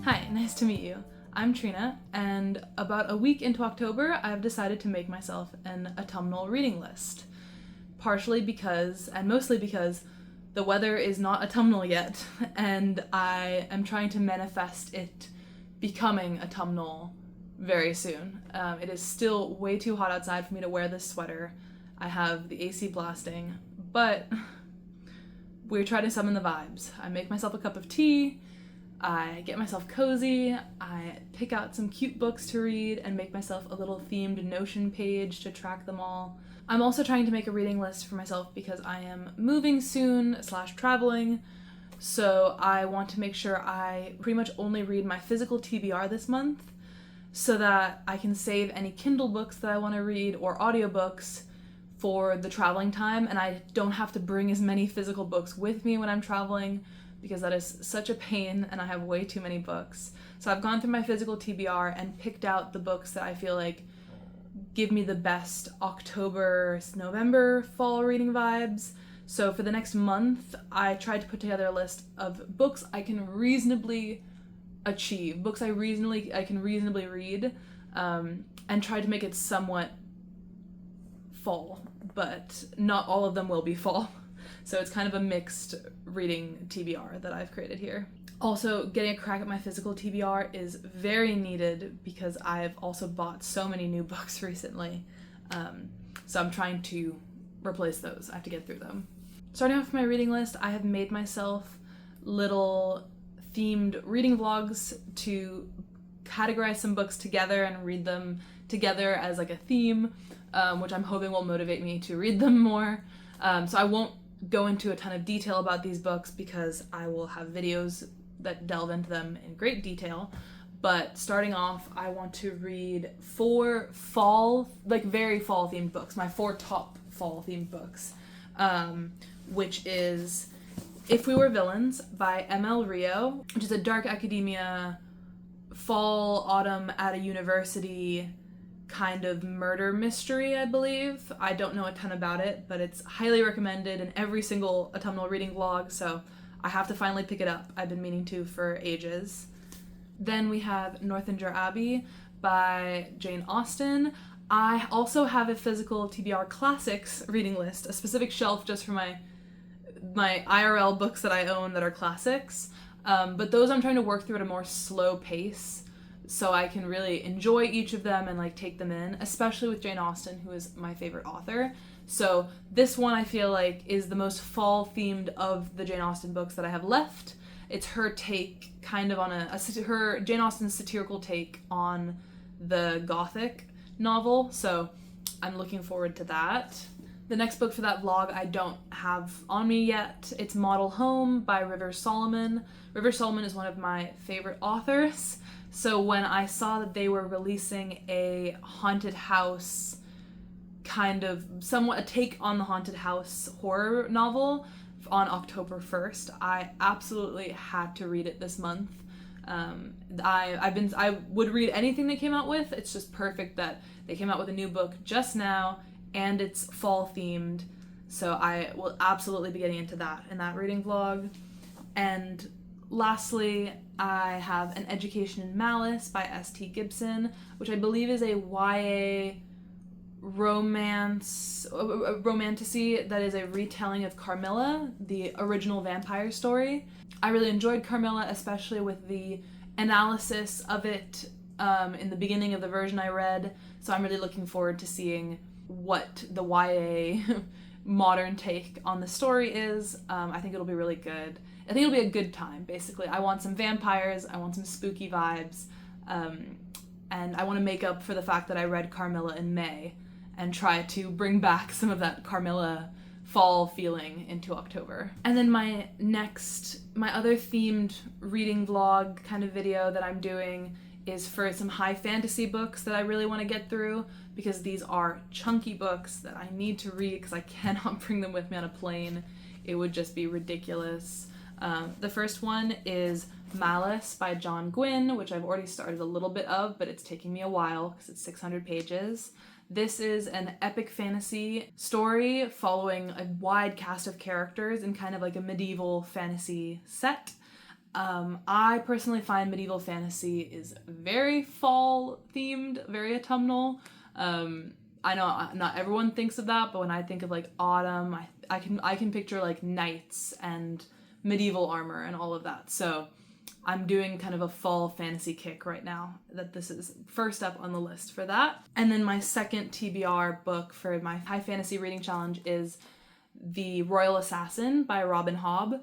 Hi, nice to meet you. I'm Trina, and about a week into October, I've decided to make myself an autumnal reading list. Partially because, and mostly because, the weather is not autumnal yet, and I am trying to manifest it becoming autumnal very soon. It is still way too hot outside for me to wear this sweater. I have the AC blasting, but we're trying to summon the vibes. I make myself a cup of tea, I get myself cozy, I pick out some cute books to read and make myself a little themed Notion page to track them all. I'm also trying to make a reading list for myself because I am moving soon / traveling, so I want to make sure I pretty much only read my physical TBR this month so that I can save any Kindle books that I want to read or audiobooks for the traveling time, and I don't have to bring as many physical books with me when I'm traveling because that is such a pain and I have way too many books. So I've gone through my physical TBR and picked out the books that I feel like give me the best October, November, fall reading vibes. So for the next month, I tried to put together a list of books I can reasonably achieve, books I can reasonably read, and tried to make it somewhat fall, but not all of them will be fall. So it's kind of a mixed reading TBR that I've created here. Also, getting a crack at my physical TBR is very needed because I've also bought so many new books recently. So I'm trying to replace those. I have to get through them. Starting off with my reading list, I have made myself little themed reading vlogs to categorize some books together and read them together as like a theme, which I'm hoping will motivate me to read them more. So I won't go into a ton of detail about these books because I will have videos that delve into them in great detail. But starting off, I want to read 4 fall, like very fall themed books, my 4 top fall themed books, which is If We Were Villains by M.L. Rio, which is a dark academia, fall, autumn at a university kind of murder mystery, I believe. I don't know a ton about it, but it's highly recommended in every single autumnal reading vlog, so I have to finally pick it up. I've been meaning to for ages. Then we have Northanger Abbey by Jane Austen. I also have a physical TBR classics reading list, a specific shelf just for my IRL books that I own that are classics, but those I'm trying to work through at a more slow pace so I can really enjoy each of them and like take them in, especially with Jane Austen, who is my favorite author. So this one I feel like is the most fall themed of the Jane Austen books that I have left. It's her take kind of on her Jane Austen's satirical take on the Gothic novel, so I'm looking forward to that. The next book for that vlog I don't have on me yet. It's Model Home by River Solomon. River Solomon is one of my favorite authors, so when I saw that they were releasing a haunted house, kind of somewhat a take on the haunted house horror novel on October 1st, I absolutely had to read it this month. I would read anything they came out with. It's just perfect that they came out with a new book just now and it's fall themed, so I will absolutely be getting into that in that reading vlog. And lastly, I have An Education in Malice by S.T. Gibson, which I believe is a YA romantasy that is a retelling of Carmilla, the original vampire story. I really enjoyed Carmilla, especially with the analysis of it in the beginning of the version I read, so I'm really looking forward to seeing what the YA modern take on the story is. I think it'll be really good. I think it'll be a good time, basically. I want some vampires, I want some spooky vibes, and I want to make up for the fact that I read Carmilla in May and try to bring back some of that Carmilla fall feeling into October. And then my other themed reading vlog kind of video that I'm doing is for some high fantasy books that I really want to get through, because these are chunky books that I need to read because I cannot bring them with me on a plane. It would just be ridiculous. The first one is Malice by Gwynne, which I've already started a little bit of, but it's taking me a while because it's 600 pages. This is an epic fantasy story following a wide cast of characters in kind of like a medieval fantasy set. I personally find medieval fantasy is very fall themed, very autumnal. I know not everyone thinks of that, but when I think of like autumn, I can picture like knights and medieval armor and all of that. So I'm doing kind of a fall fantasy kick right now, that this is first up on the list for that. And then my second TBR book for my high fantasy reading challenge is The Royal Assassin by Robin Hobb,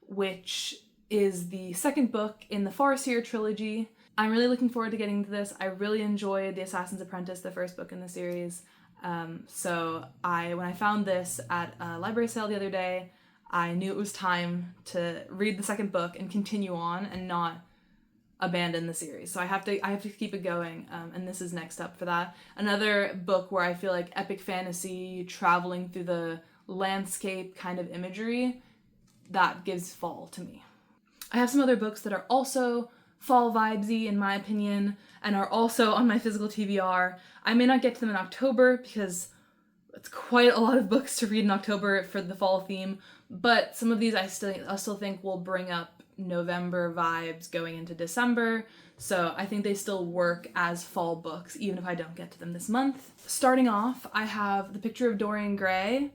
which is the second book in the Farseer trilogy. I'm really looking forward to getting to this. I really enjoyed The Assassin's Apprentice, the first book in the series. So when I found this at a library sale the other day, I knew it was time to read the second book and continue on and not abandon the series. So I have to keep it going, and this is next up for that. Another book where I feel like epic fantasy, traveling through the landscape kind of imagery, that gives fall to me. I have some other books that are also fall vibesy in my opinion, and are also on my physical TBR. I may not get to them in October because it's quite a lot of books to read in October for the fall theme, but some of these I still think will bring up November vibes going into December, so I think they still work as fall books even if I don't get to them this month. Starting off, I have The Picture of Dorian Gray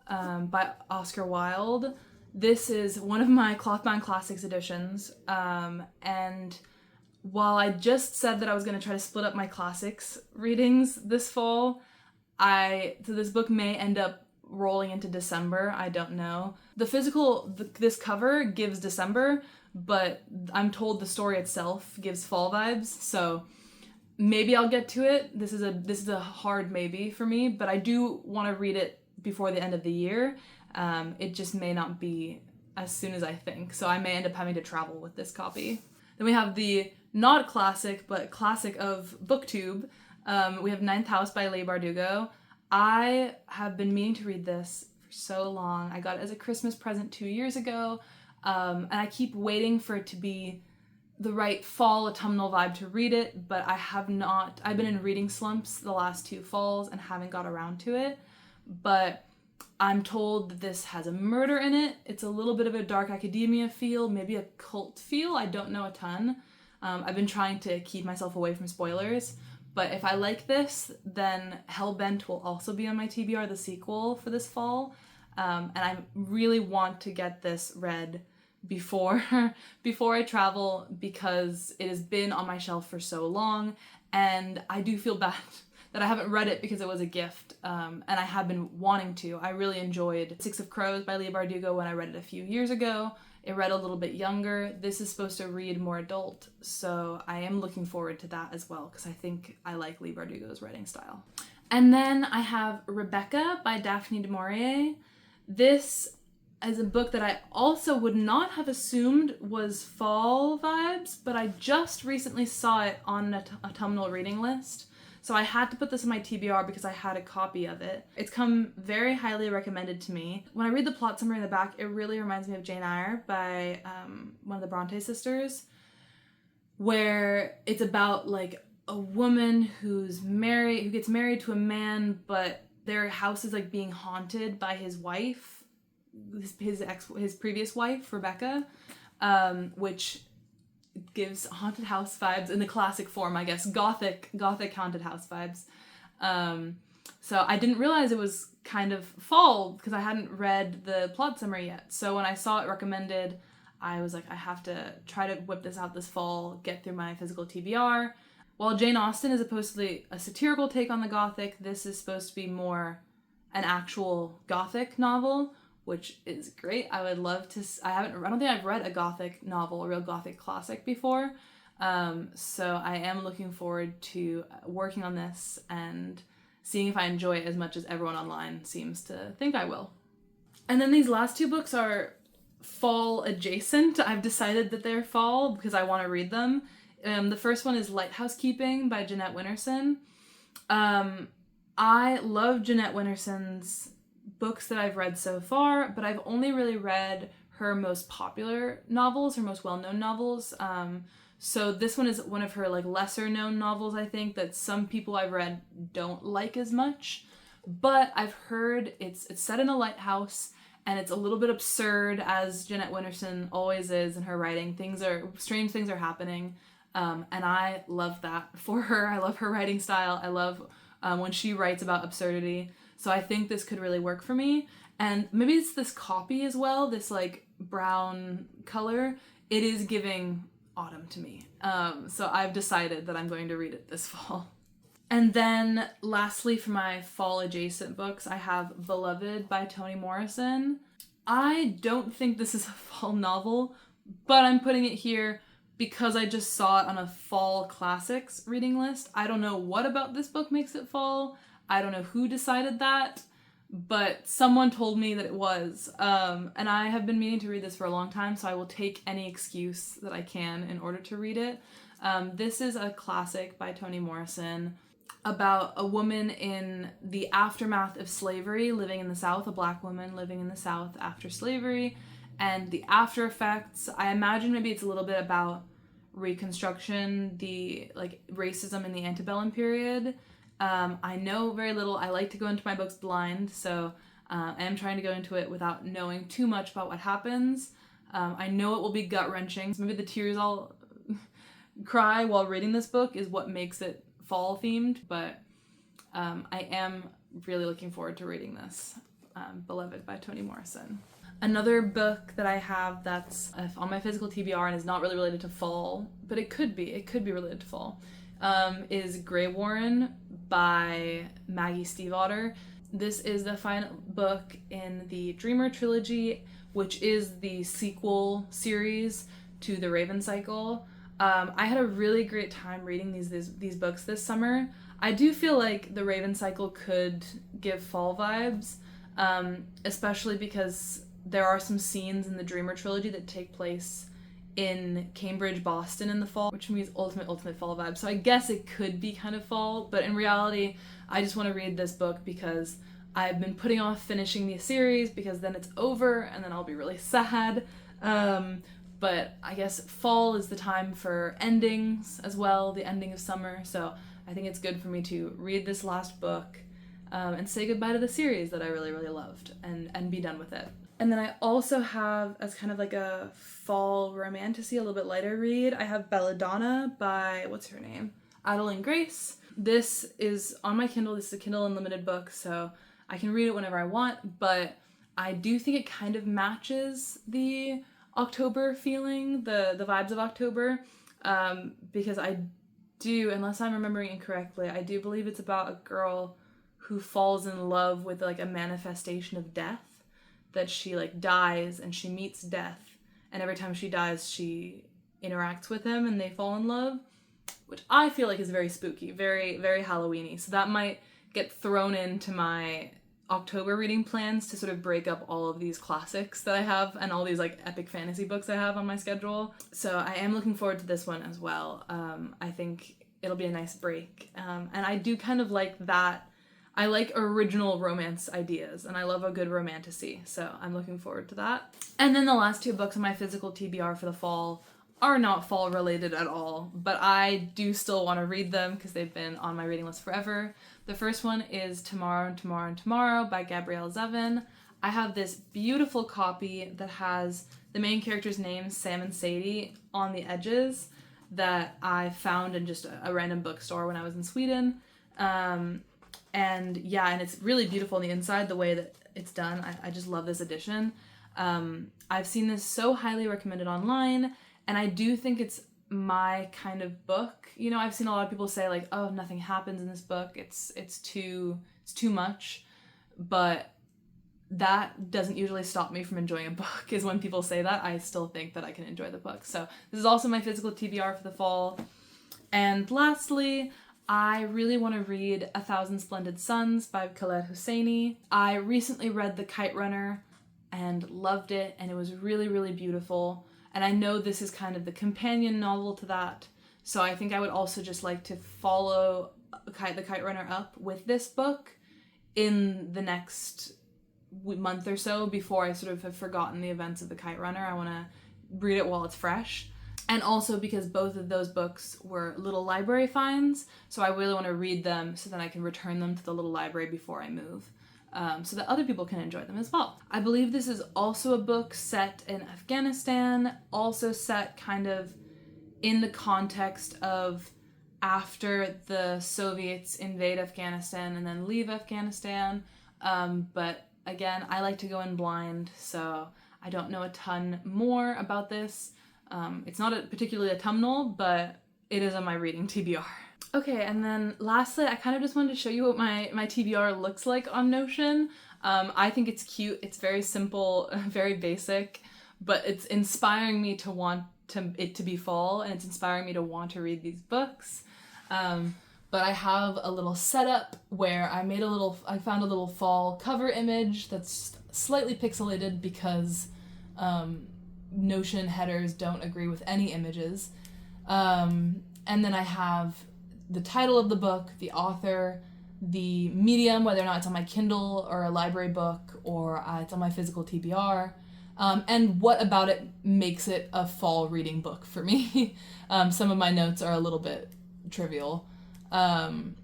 by Oscar Wilde. This is one of my Clothbound Classics editions, and while I just said that I was going to try to split up my classics readings this fall, so this book may end up rolling into December, I don't know. This cover gives December, but I'm told the story itself gives fall vibes, so maybe I'll get to it. This is a hard maybe for me, but I do want to read it before the end of the year. It just may not be as soon as I think, so I may end up having to travel with this copy. Then we have the not classic, but classic of BookTube. We have Ninth House by Leigh Bardugo. I have been meaning to read this for so long. I got it as a Christmas present 2 years ago, and I keep waiting for it to be the right fall autumnal vibe to read it, but I have not. I've been in reading slumps the last 2 falls and haven't got around to it, but I'm told that this has a murder in it. It's a little bit of a dark academia feel, maybe a cult feel. I don't know a ton. I've been trying to keep myself away from spoilers, but if I like this, then Hellbent will also be on my TBR, the sequel for this fall, and I really want to get this read before I travel because it has been on my shelf for so long, and I do feel bad that I haven't read it because it was a gift, and I have been wanting to. I really enjoyed Six of Crows by Leigh Bardugo when I read it a few years ago. It read a little bit younger. This is supposed to read more adult, so I am looking forward to that as well because I think I like Leigh Bardugo's writing style. And then I have Rebecca by Daphne du Maurier. This is a book that I also would not have assumed was fall vibes, but I just recently saw it on an autumnal reading list. So I had to put this in my TBR because I had a copy of it. It's come very highly recommended to me. When I read the plot summary in the back, it really reminds me of Jane Eyre by one of the Bronte sisters, where it's about like a woman who gets married to a man, but their house is like being haunted by his wife, his previous wife, Rebecca, which gives haunted house vibes in the classic form, I guess, gothic haunted house vibes. So I didn't realize it was kind of fall because I hadn't read the plot summary yet. So when I saw it recommended, I was like, I have to try to whip this out this fall, get through my physical TBR. While Jane Austen is supposedly a satirical take on the gothic, this is supposed to be more an actual gothic novel, which is great. I would love to. I don't think I've read a gothic novel, a real gothic classic before. So I am looking forward to working on this and seeing if I enjoy it as much as everyone online seems to think I will. And then these last 2 books are fall adjacent. I've decided that they're fall because I want to read them. The first one is Lighthousekeeping by Jeanette Winterson. I love Jeanette Winterson's books that I've read so far, but I've only really read her most popular novels, her most well-known novels. So this one is one of her like lesser known novels, I think, that some people I've read don't like as much. But I've heard it's set in a lighthouse, and it's a little bit absurd, as Jeanette Winterson always is in her writing. Strange things are happening, and I love that for her. I love her writing style. I love when she writes about absurdity. So I think this could really work for me. And maybe it's this copy as well, this like brown color. It is giving autumn to me. So I've decided that I'm going to read it this fall. And then lastly, for my fall adjacent books, I have Beloved by Toni Morrison. I don't think this is a fall novel, but I'm putting it here because I just saw it on a fall classics reading list. I don't know what about this book makes it fall. I don't know who decided that, but someone told me that it was. And I have been meaning to read this for a long time, so I will take any excuse that I can in order to read it. This is a classic by Toni Morrison about a woman in the aftermath of slavery living in the South, a Black woman living in the South after slavery, and the after effects. I imagine maybe it's a little bit about Reconstruction, the like racism in the antebellum period. I know very little. I like to go into my books blind, so I am trying to go into it without knowing too much about what happens. I know it will be gut-wrenching. So maybe the tears I'll cry while reading this book is what makes it fall themed, but I am really looking forward to reading this. Beloved by Toni Morrison. Another book that I have that's on my physical TBR and is not really related to fall, but it could be related to fall, is Greywaren by Maggie Stiefvader. This is the final book in the Dreamer trilogy, which is the sequel series to the Raven Cycle. I had a really great time reading these books this summer. I do feel like the Raven Cycle could give fall vibes, especially because there are some scenes in the Dreamer trilogy that take place in Cambridge, Boston in the fall, which means ultimate fall vibe. So I guess it could be kind of fall, but in reality, I just want to read this book because I've been putting off finishing the series because then it's over and then I'll be really sad. But I guess fall is the time for endings as well, the ending of summer. So I think it's good for me to read this last book and say goodbye to the series that I really, really loved and be done with it. And then I also have, as kind of like a fall romantasy, a little bit lighter read, I have Belladonna by, what's her name? Adalyn Grace. This is on my Kindle. This is a Kindle Unlimited book, so I can read it whenever I want, but I do think it kind of matches the October feeling, the vibes of October, because I do, unless I'm remembering incorrectly, I do believe it's about a girl who falls in love with like a manifestation of death, that she like dies and she meets death, and every time she dies she interacts with him and they fall in love, which I feel like is very spooky, very, very Halloween-y. So that might get thrown into my October reading plans to sort of break up all of these classics that I have and all these like epic fantasy books I have on my schedule. So I am looking forward to this one as well. I think it'll be a nice break. And I do kind of like that. I like original romance ideas and I love a good romantasy. So I'm looking forward to that. And then the last two books on my physical TBR for the fall are not fall related at all, but I do still want to read them because they've been on my reading list forever. The first one is Tomorrow and Tomorrow and Tomorrow by Gabrielle Zevin. I have this beautiful copy that has the main character's names, Sam and Sadie, on the edges that I found in just a random bookstore when I was in Sweden. And it's really beautiful on the inside, the way that it's done. I just love this edition. I've seen this so highly recommended online, and I do think it's my kind of book. You know, I've seen a lot of people say like, oh, nothing happens in this book. It's too much. But that doesn't usually stop me from enjoying a book, is when people say that. I still think that I can enjoy the book. So this is also my physical TBR for the fall. And lastly, I really want to read 1,000 Splendid Suns by Khaled Husseini. I recently read The Kite Runner and loved it, and it was really, really beautiful. And I know this is kind of the companion novel to that, so I think I would also just like to follow The Kite Runner up with this book in the next month or so before I sort of have forgotten the events of The Kite Runner. I want to read it while it's fresh. And also because both of those books were little library finds, so I really want to read them so that I can return them to the little library before I move. so that other people can enjoy them as well. I believe this is also a book set in Afghanistan, also set kind of in the context of after the Soviets invade Afghanistan and then leave Afghanistan. But again, I like to go in blind, so I don't know a ton more about this. It's not particularly autumnal, but it is on my reading TBR. Okay, and then lastly, I kind of just wanted to show you what my TBR looks like on Notion. I think it's cute. It's very simple, very basic, but it's inspiring me to want it to be fall, and it's inspiring me to want to read these books. But I have a little setup where I found a little fall cover image that's slightly pixelated because Notion headers don't agree with any images. And then I have the title of the book, the author, the medium, whether or not it's on my Kindle or a library book or it's on my physical TBR, and what about it makes it a fall reading book for me. Some of my notes are a little bit trivial. And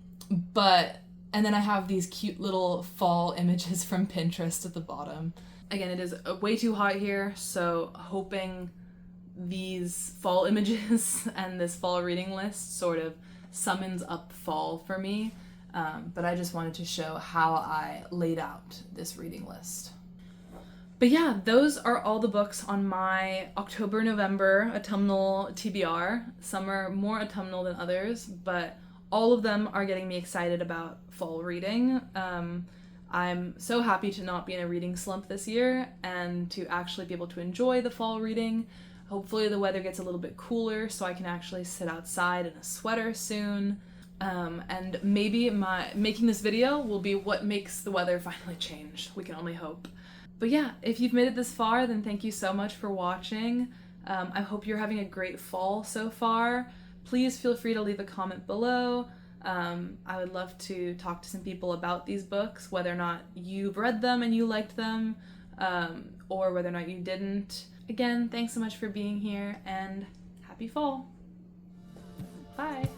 then I have these cute little fall images from Pinterest at the bottom. Again, it is way too hot here, so hoping these fall images and this fall reading list sort of summons up fall for me. But I just wanted to show how I laid out this reading list. But yeah, those are all the books on my October-November autumnal TBR. Some are more autumnal than others, but all of them are getting me excited about fall reading. I'm so happy to not be in a reading slump this year and to actually be able to enjoy the fall reading. Hopefully the weather gets a little bit cooler so I can actually sit outside in a sweater soon. And maybe making this video will be what makes the weather finally change. We can only hope. But yeah, if you've made it this far, then thank you so much for watching. I hope you're having a great fall so far. Please feel free to leave a comment below. I would love to talk to some people about these books, whether or not you've read them and you liked them, or whether or not you didn't. Again, thanks so much for being here, and happy fall. Bye.